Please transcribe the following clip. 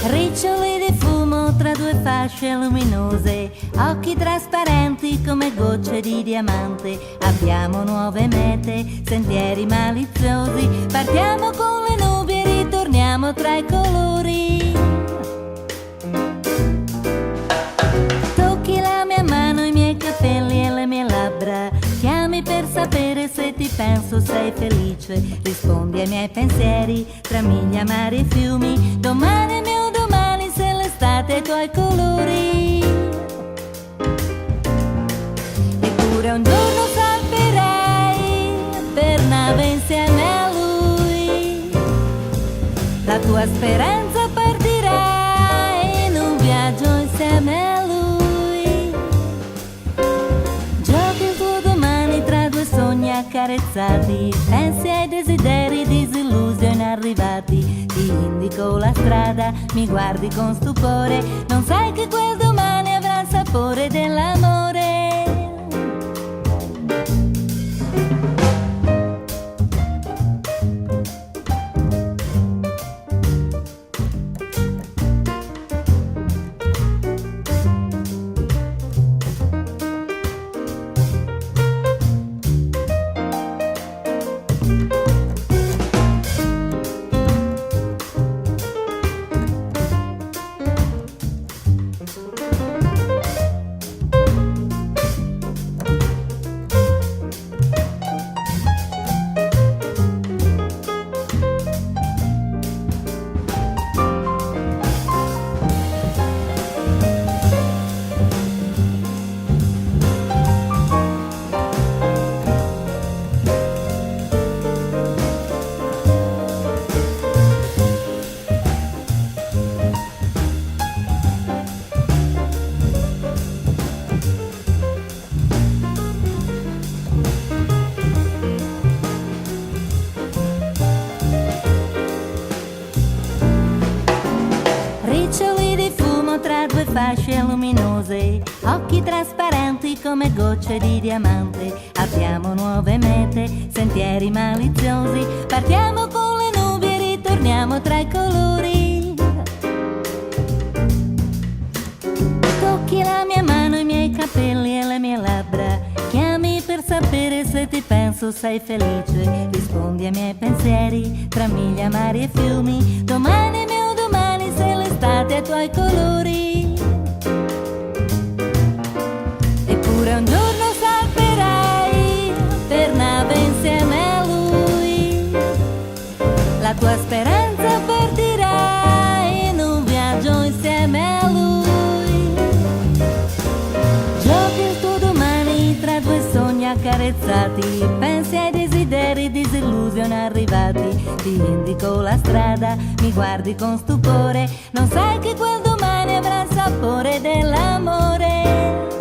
Riccioli di fumo tra due fasce luminose, occhi trasparenti come gocce di diamante. Abbiamo nuove mete, sentieri maliziosi, partiamo con le nubi e ritorniamo tra i colori. Tocchi la mia mano, i miei capelli e le mie labbra, chiami per sapere se ti penso, sei felice. Rispondi ai miei pensieri tra miglia, mari e fiumi. Domani mio domani, se l'estate ai tuoi colori. Eppure un giorno salperai per nave insieme a lui. La tua speranza partirà in un viaggio insieme a lui. Giochi il tuo domani tra due sogni accarezzati, pensi ai desideri disillusi o inarrivati. Ti indico la strada, mi guardi con stupore, non sai che quel domani avrà il sapore dell'amore. Riccioli di fumo tra due fasce luminose, occhi trasparenti come gocce di diamante. Abbiamo nuove mete, sentieri maliziosi, partiamo con le nubi e ritorniamo tra i colori. Tocchi la mia mano, i miei capelli e le mie labbra, chiami per sapere se ti penso, sei felice. Rispondi ai miei pensieri tra miglia, mari e fiumi. Domani mio domani, se l'estate ai tuoi colori. Eppure un giorno salperai per nave insieme a lui. La tua speranza partirà in un viaggio insieme a lui. Giochi il tuo domani tra due sogni accarezzati, pensi ai desideri disillusi o inarrivati. Ti indico la strada, mi guardi con stupore, non sai che quel domani avrà il sapore dell'amore.